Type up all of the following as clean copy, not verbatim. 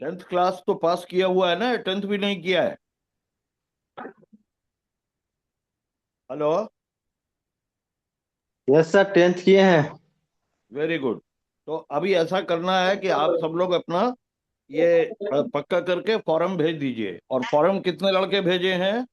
Tenth class तो पास किया हुआ है ना, 10th भी नहीं किया है? हेलो। यस सर, 10th किए हैं। Very good. तो अभी ऐसा करना है कि आप सब लोग अपना ये पक्का करके फॉर्म भेज दीजिए। और फॉर्म कितने लड़के भेजे हैं?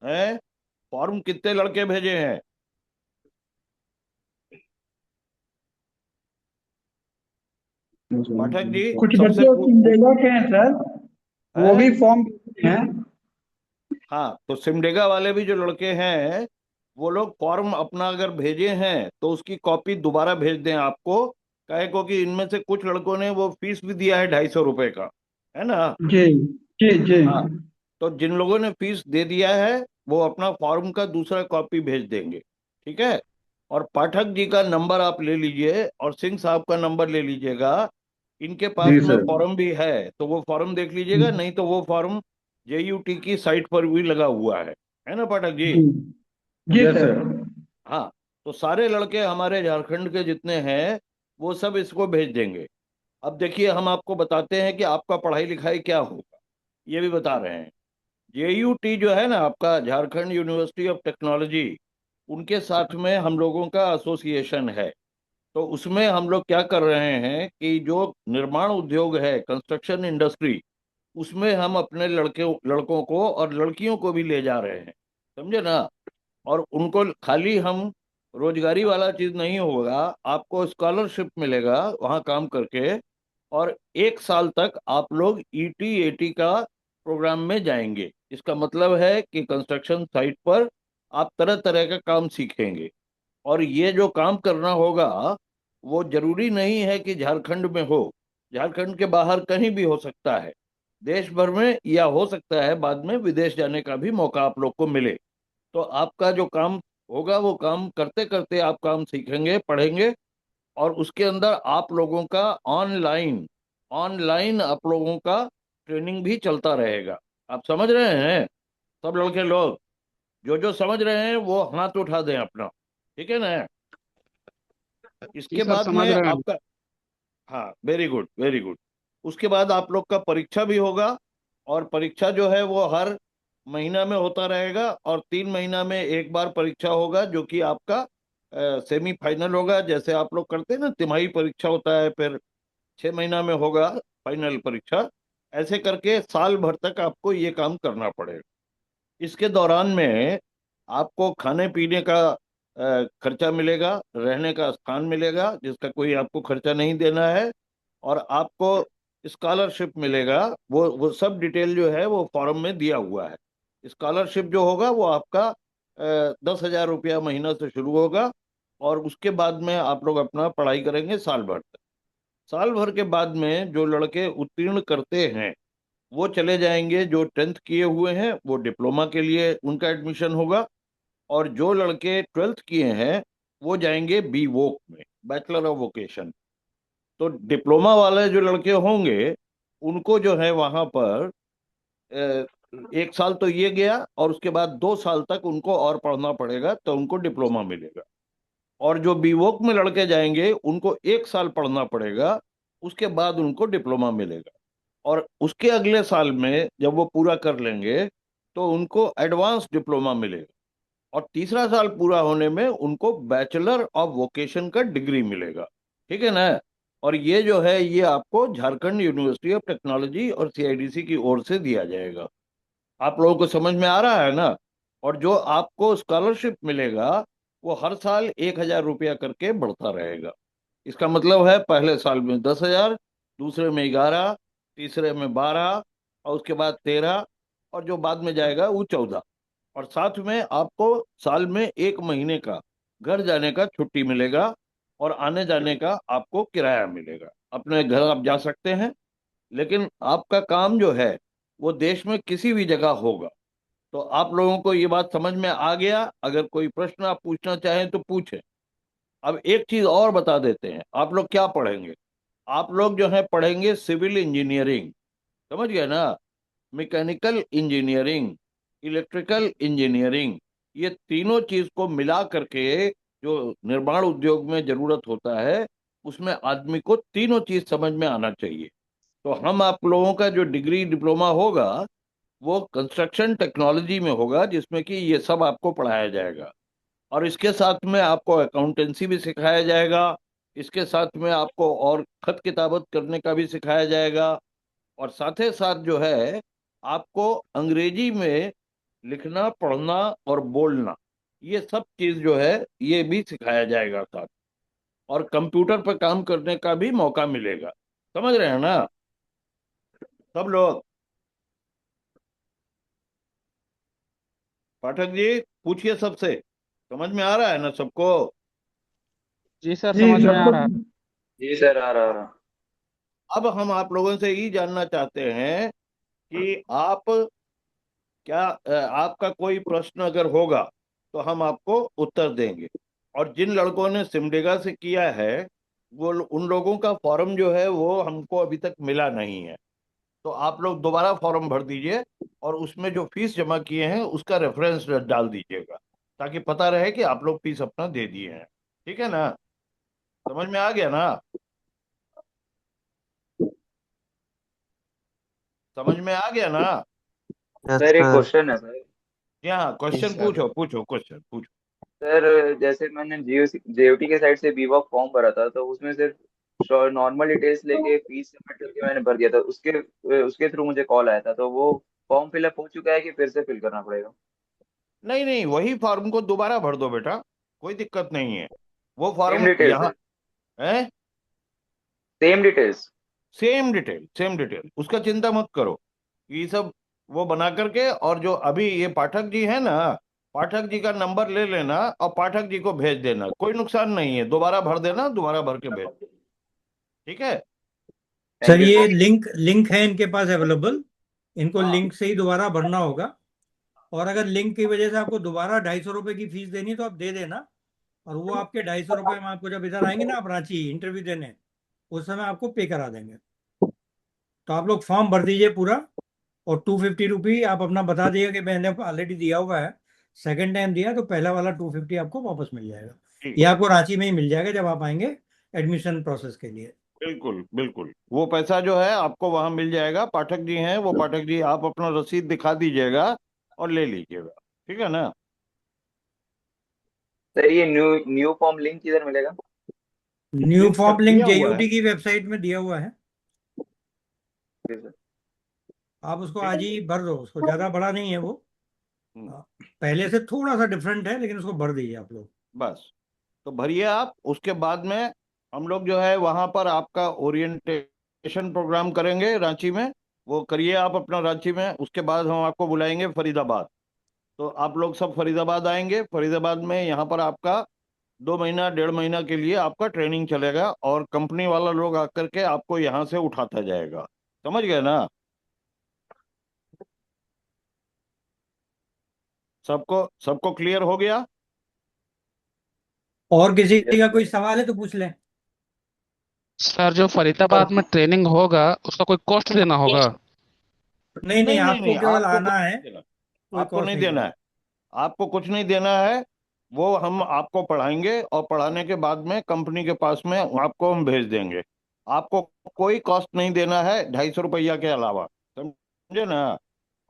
हैं? फॉर्म कितने लड़के भेजे हैं? पाठक जी, कुछ सबसे बच्चे सिमडेगा के हैं सर, वो हैं? भी फॉर्म भरते हैं। हाँ, तो सिमडेगा वाले भी जो लड़के हैं, वो लोग फॉर्म अपना अगर भेजे हैं तो उसकी कॉपी दोबारा भेज दें आपको। काहे को कि इनमें से कुछ लड़कों ने वो फीस भी दिया है 250 रुपए का, है ना? जी जी जी। हाँ, तो जिन लोगों ने फीस दे दिया है वो अपना फॉर्म का दूसरा कॉपी भेज देंगे। ठीक है। और पाठक जी का नंबर आप ले लीजिए और सिंह साहब का नंबर ले लीजिएगा। इनके पास जी में सर। फॉर्म भी है तो वो फॉर्म देख लीजिएगा, नहीं तो वो फॉर्म जेयूटी की साइट पर भी लगा हुआ है ना पाठक जी? जी जी यस सर। सर। हाँ। तो सारे लड़के हमारे झारखंड के जितने हैं वो सब इसको भेज देंगे। अब देखिए, हम आपको बताते हैं कि आपका पढ़ाई लिखाई क्या होगा, ये भी बता रहे हैं। जेयूटी जो है ना आपका, झारखंड यूनिवर्सिटी ऑफ टेक्नोलॉजी, उनके साथ में हम लोगों का एसोसिएशन है। तो उसमें हम लोग क्या कर रहे हैं कि जो निर्माण उद्योग है, कंस्ट्रक्शन इंडस्ट्री, उसमें हम अपने लड़कों को और लड़कियों को भी ले जा रहे हैं। समझे ना? और उनको खाली हम रोजगारी वाला चीज नहीं होगा, आपको स्कॉलरशिप मिलेगा वहाँ काम करके। और 1 साल तक आप लोग ईटी एटी का प्रोग्राम में जाएंगे। इसका मतलब है कि कंस्ट्रक्शन साइट पर आप तरह तरह का काम सीखेंगे। और ये जो काम करना होगा वो जरूरी नहीं है कि झारखंड में हो, झारखंड के बाहर कहीं भी हो सकता है, देश भर में, या हो सकता है बाद में विदेश जाने का भी मौका आप लोग को मिले। तो आपका जो काम होगा वो काम करते करते आप काम सीखेंगे, पढ़ेंगे। और उसके अंदर आप लोगों का ऑनलाइन ऑनलाइन आप लोगों का ट्रेनिंग भी चलता रहेगा। आप समझ रहे हैं? सब लड़के लोग जो जो समझ रहे हैं वो हाथ उठा दें अपना। ठीक है ना? जी इसके सर, बाद समझ में रहे हैं। आपका, हाँ, वेरी गुड वेरी गुड। उसके बाद आप लोग का परीक्षा भी होगा। और परीक्षा जो है वो हर महीना में होता रहेगा, और 3 महीना में एक बार परीक्षा होगा जो कि आपका सेमीफाइनल होगा। जैसे आप लोग करते हैं ना, तिमाही परीक्षा होता है, फिर 6 महीना में होगा फाइनल परीक्षा। ऐसे करके साल भर तक आपको ये काम करना पड़ेगा। इसके दौरान में आपको खाने पीने का खर्चा मिलेगा, रहने का स्थान मिलेगा जिसका कोई आपको खर्चा नहीं देना है। और आपको स्कॉलरशिप मिलेगा। वो सब डिटेल जो है वो फॉर्म में दिया हुआ है। स्कॉलरशिप जो होगा वो आपका 10,000 रुपया महीना से शुरू होगा। और उसके बाद में आप लोग अपना पढ़ाई करेंगे साल भर तक। साल भर के बाद में जो लड़के उत्तीर्ण करते हैं वो चले जाएंगे, जो 10th किए हुए हैं वो डिप्लोमा के लिए उनका एडमिशन होगा। और जो लड़के 12th किए हैं वो जाएंगे बी वोक में, बैचलर ऑफ वोकेशन। तो डिप्लोमा वाले जो लड़के होंगे उनको जो है वहां पर 1 साल तो ये गया, और उसके बाद 2 साल तक उनको और पढ़ना पड़ेगा तो उनको डिप्लोमा मिलेगा। और जो बीवोक में लड़के जाएंगे उनको 1 साल पढ़ना पड़ेगा, उसके बाद उनको डिप्लोमा मिलेगा। और उसके अगले साल में जब वो पूरा कर लेंगे तो उनको एडवांस डिप्लोमा मिलेगा। और तीसरा साल पूरा होने में उनको बैचलर ऑफ वोकेशन का डिग्री मिलेगा। ठीक है ना? और ये जो है ये आपको झारखंड यूनिवर्सिटी ऑफ टेक्नोलॉजी और सीआईडीसी की ओर से दिया जाएगा। आप लोगों को समझ में आ रहा है ना? और जो आपको स्कॉलरशिप मिलेगा वो हर साल 1,000 रुपया करके बढ़ता रहेगा। इसका मतलब है पहले साल में 10,000, दूसरे में 11, तीसरे में 12, और उसके बाद 13, और जो बाद में जाएगा वो 14। और साथ में आपको साल में 1 महीने का घर जाने का छुट्टी मिलेगा। और आने जाने का आपको किराया मिलेगा, अपने घर आप जा सकते हैं। लेकिन आपका काम जो है वो देश में किसी भी जगह होगा। तो आप लोगों को ये बात समझ में आ गया? अगर कोई प्रश्न आप पूछना चाहें तो पूछें। अब एक चीज और बता देते हैं, आप लोग क्या पढ़ेंगे। आप लोग जो है पढ़ेंगे सिविल इंजीनियरिंग। समझ गए ना? मैकेनिकल इंजीनियरिंग, इलेक्ट्रिकल इंजीनियरिंग, ये तीनों चीज को मिला करके जो निर्माण उद्योग में जरूरत होता है, उसमें आदमी को तीनों चीज समझ में आना चाहिए। तो हम आप लोगों का जो डिग्री डिप्लोमा होगा वो कंस्ट्रक्शन टेक्नोलॉजी में होगा, जिसमें कि ये सब आपको पढ़ाया जाएगा। और इसके साथ में आपको अकाउंटेंसी भी सिखाया जाएगा। इसके साथ में आपको और खत किताबत करने का भी सिखाया जाएगा। और साथ ही साथ जो है आपको अंग्रेजी में लिखना पढ़ना और बोलना, ये सब चीज जो है ये भी सिखाया जाएगा साथ। और कंप्यूटर पर काम करने का भी मौका मिलेगा। समझ रहे हैं ना सब लोग? पाठक जी पूछिए सबसे, समझ में आ रहा है ना सबको? जी सर, जी समझ में आ सबको। रहा है। जी सर, आ रहा। अब हम आप लोगों से ये जानना चाहते हैं कि आप क्या आपका कोई प्रश्न अगर होगा तो हम आपको उत्तर देंगे। और जिन लड़कों ने सिमडेगा से किया है उन लोगों का फॉर्म जो है वो हमको अभी तक मिला नहीं है। तो आप लोग दोबारा फॉर्म भर दीजिए और उसमें जो फीस जमा किए हैं उसका रेफरेंस डाल दीजिएगा, ताकि पता रहे कि आप लोग फीस अपना दे दिए हैं। ठीक है ना? समझ में आ गया ना? समझ में आ गया ना? यस सर एक सर। क्वेश्चन है सर। यहाँ यस क्वेश्चन सर। पूछो, पूछो क्वेश्चन पूछो। सर जैसे मैंने जेओटी के साइड से बीवॉक फॉर्म भरा था, तो उसमें सिर्फ नॉर्मल डिटेल्स लेके फीस सबमिट करके मैंने भर दिया था। उसके उसके थ्रू मुझे कॉल आया था, तो वो फॉर्म फिलअप हो चुका है कि फिर से फिल करना पड़ेगा? नहीं नहीं, वही फॉर्म को दोबारा भर दो बेटा, कोई दिक्कत नहीं है। वो सेम फॉर्म डिटेल्स यहाँ है? है। Same details? Same detail, same detail, उसका चिंता मत करो। ये सब वो बना करके, और जो अभी ये पाठक जी है ना, पाठक जी का नंबर ले लेना और पाठक जी को भेज देना, कोई नुकसान नहीं है, दोबारा भर देना, दोबारा भर के भेज। ठीक है? थैंक सर यू ये सर। लिंक लिंक है इनके पास अवेलेबल। इनको हाँ लिंक से ही दोबारा भरना होगा। और अगर लिंक की वजह से आपको दोबारा 250 रुपये की फीस देनी है तो आप दे देना। और वो आपके 250 रुपये में आपको जब इधर आएंगे ना आप रांची इंटरव्यू देने, उस समय आपको पे करा देंगे। तो आप लोग फॉर्म भर दीजिए पूरा। और 250 रुपी आप अपना बता दिएगा कि मैंने ऑलरेडी दिया हुआ है, सेकंड टाइम दिया, तो पहला वाला 250 आपको वापस मिल जाएगा। ठीक ये है। आपको रांची में ही मिल जाएगा जब आप आएंगे एडमिशन प्रोसेस के लिए। बिल्कुल बिल्कुल, वो पैसा जो है आपको वहां मिल जाएगा। पाठक जी हैं वो, पाठक जी आप अपना रसीद दिखा दीजिएगा और ले लीजिएगा। ठीक है ना? सर ये न्यू न्यू फॉर्म लिंक किधर मिलेगा? न्यू लिंक फॉर्म लिंक दिया हुआ है। जेयूटी की वेबसाइट में दिया हुआ है। जी सर। आप उसको ठीक आज है। ही भर दो, उसको ज्यादा बड़ा नहीं है वो। हम्म, हाँ, पहले से थोड़ा सा डिफरेंट है लेकिन उसको भर दीजिए आप लोग। बस। तो भरिए आप, उसके बाद में हम लोग जो है वहां पर आपका ओरिएंटेशन प्रोग्राम करेंगे रांची में। वो करिए आप अपना रांची में, उसके बाद हम आपको बुलाएंगे फरीदाबाद। तो आप लोग सब फरीदाबाद आएंगे। फरीदाबाद में यहाँ पर आपका 2 महीना 1.5 महीना के लिए आपका ट्रेनिंग चलेगा, और कंपनी वाला लोग आकर के आपको यहाँ से उठाता जाएगा। समझ गए ना? सबको सबको क्लियर हो गया? और किसी यस का सर। कोई सवाल है तो पूछ लें। सर जो फरीदाबाद में ट्रेनिंग होगा उसका कोई कॉस्ट देना होगा? नहीं नहीं, नहीं नहीं आपको नहीं, केवल आपको आना कुछ है, नहीं देना। कोई आपको कॉस्ट नहीं नहीं देना देना। है। आपको कुछ नहीं देना है। वो हम आपको पढ़ाएंगे और पढ़ाने के बाद में कंपनी के पास में आपको हम भेज देंगे। आपको कोई कॉस्ट नहीं देना है 250 रुपया के अलावा। समझे ना?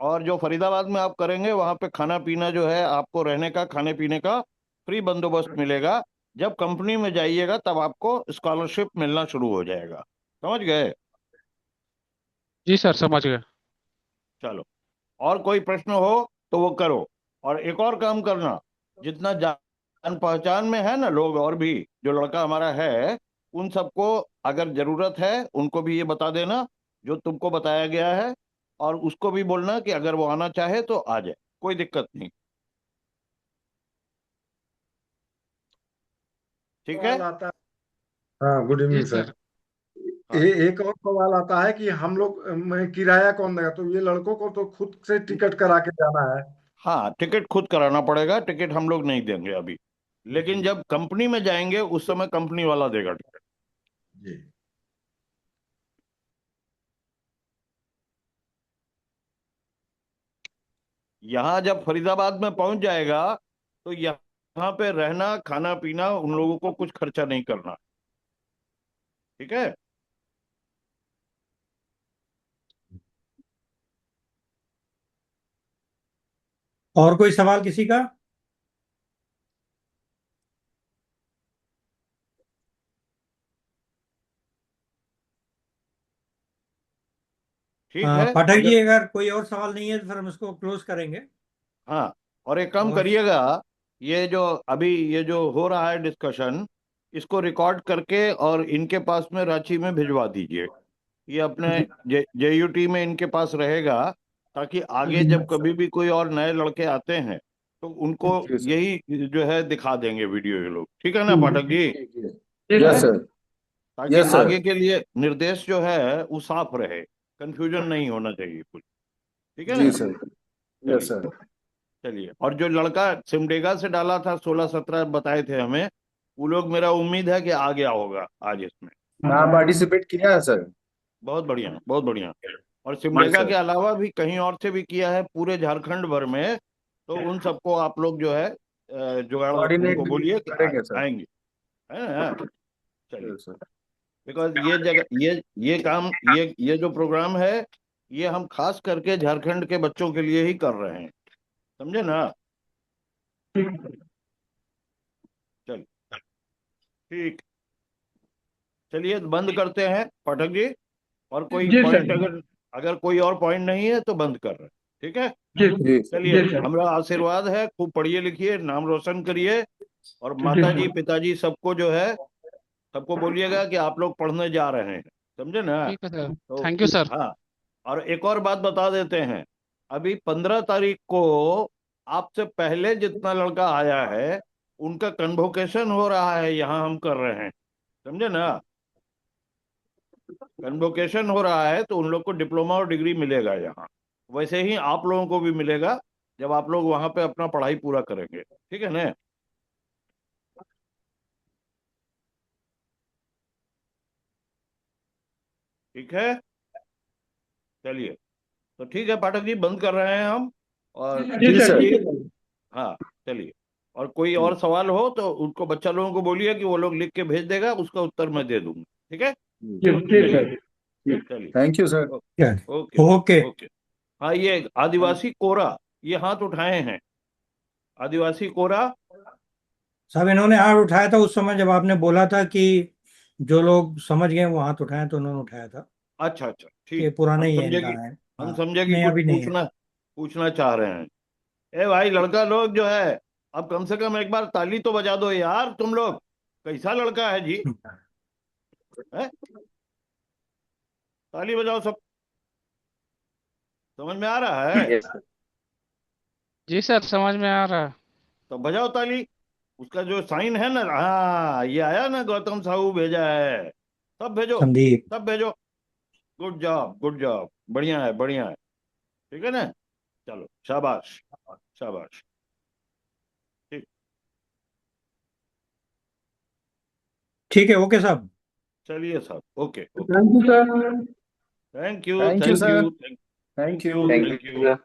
और जो फरीदाबाद में आप करेंगे वहां पे खाना पीना जो है, आपको रहने का खाने पीने का फ्री बंदोबस्त मिलेगा। जब कंपनी में जाइएगा तब आपको स्कॉलरशिप मिलना शुरू हो जाएगा। समझ गए? जी सर, समझ गए। चलो, और कोई प्रश्न हो तो वो करो। और एक और काम करना, जितना जान पहचान में है ना लोग और भी, जो लड़का हमारा है, उन सबको अगर जरूरत है उनको भी ये बता देना जो तुमको बताया गया है। और उसको भी बोलना कि अगर वो आना चाहे तो आ जाए, कोई दिक्कत नहीं। ठीक है? सवाल आता है। हाँ, गुड जी इवनिंग सर। सर। हाँ एक और सवाल आता है कि हम लोग में किराया कौन देगा? तो ये लड़कों को तो खुद से टिकट करा के जाना है। हाँ, टिकट खुद कराना पड़ेगा। टिकट हम लोग नहीं देंगे अभी, लेकिन जी जब कंपनी में जाएंगे उस समय कंपनी वाला देगा टिकट। जी। यहाँ जब फरीदाबाद में पहुंच जाएगा तो यहाँ पे रहना खाना पीना उन लोगों को कुछ खर्चा नहीं करना। ठीक है। और कोई सवाल किसी का? ठीक है। पाठक अगर जी, अगर कोई और सवाल नहीं है तो फिर हम इसको क्लोज करेंगे। हाँ, और एक काम और करिएगा, ये जो अभी ये जो हो रहा है डिस्कशन, इसको रिकॉर्ड करके और इनके पास में रांची में भिजवा दीजिए। ये अपने जेयूटी में इनके पास रहेगा, ताकि आगे जब कभी भी कोई और नए लड़के आते हैं तो उनको जी सर। यही जो है दिखा देंगे वीडियो ये लोग। ठीक है ना पाठक जी? यस हैं? सर। ताकि यस सर। आगे के लिए निर्देश जो है वो साफ रहे, कंफ्यूजन नहीं होना चाहिए कुछ। ठीक है जी ना? सर। यस चलिए। सर। चलिए, और जो लड़का सिमडेगा से डाला था 16-17 बताए थे हमें, वो लोग मेरा उम्मीद है कि आ गया होगा आज इसमें। हाँ, पार्टिसिपेट किया है सर। बहुत बढ़िया, बहुत बढ़िया। और जी सिमडेगा सर। के अलावा भी कहीं और से भी किया है पूरे झारखंड भर में। तो उन सबको आप लोग जो है जुगाड़ कोऑर्डिनेट उनको बोलिए कि करेंगे सर। आएंगे। है ना? चलिए। Yes sir. बिकॉज ये जगह ये काम ये जो प्रोग्राम है, ये हम खास करके झारखंड के बच्चों के लिए ही कर रहे हैं। समझे ना? चलिए। ठीक। चलिए बंद करते हैं पाठक जी। और कोई जी सर। पॉइंट, अगर अगर कोई और पॉइंट नहीं है तो बंद कर रहे हैं। ठीक है। जी जी सर। चलिए, जी सर। हमारा आशीर्वाद है, खूब पढ़िए लिखिए, नाम रोशन करिए। और जी माता जी सर। पिताजी सबको जो है, सबको बोलिएगा कि आप लोग पढ़ने जा रहे हैं। समझे ना? ठीक है सर। तो थैंक यू सर। हाँ, और एक और बात बता देते हैं। अभी 15 तारीख को आपसे पहले जितना लड़का आया है उनका कन्वोकेशन हो रहा है, यहाँ हम कर रहे हैं। समझे ना? कन्वोकेशन हो रहा है तो उन लोग को डिप्लोमा और डिग्री मिलेगा यहाँ। वैसे ही आप लोगों को भी मिलेगा जब आप लोग वहां पे अपना पढ़ाई पूरा करेंगे। ठीक है ना? ठीक है। चलिए, तो ठीक है पाठक जी, बंद कर रहे हैं हम। और जी जी सर। सिमरन सर। जी, हाँ, चलिए। और कोई और सवाल हो तो उनको बच्चा लोगों को बोलिए कि वो लोग लिख के भेज देगा, उसका उत्तर मैं दे दूंगा। ठीक है। जी जी चलिए। सर। चलिए। Thank you sir. Okay. Okay. Okay. हाँ, ये आदिवासी कोरा, ये हाथ उठाए हैं। आदिवासी कोरा। सब इन्होंने हाथ उठाया था उस समय जब आपने बोला था कि जो लोग समझ गए वो हाथ उठाए, तो उन्होंने उठाया था अच्छा अच्छा, कि ठीक। पुराना हम ही है समझे इनका कि है। हम हाँ, समझे कि नहीं कुछ अभी नहीं है। पूछना पूछना चाह रहे हैं। ए भाई, लड़का लोग जो है, अब कम से कम एक बार ताली तो बजा दो यार तुम लोग। कैसा लड़का है जी? है? ताली बजाओ सब। समझ में आ रहा है? Yes sir. जी सर, समझ में आ रहा है। तो बजाओ ताली। उसका जो साइन है ना, हाँ, ये आया ना, गौतम साहू भेजा है। सब भेजो, संदीप। सब भेजो। गुड जॉब, गुड जॉब, बढ़िया है, बढ़िया है। ठीक है ना? चलो, शाबाश, शाबाश। ठीक। ठीक है, ओके साहब। चलिए साहब, okay okay. Thank you sir. Thank you, thank you thank sir. You, thank thank you. You, thank thank you you. Sir.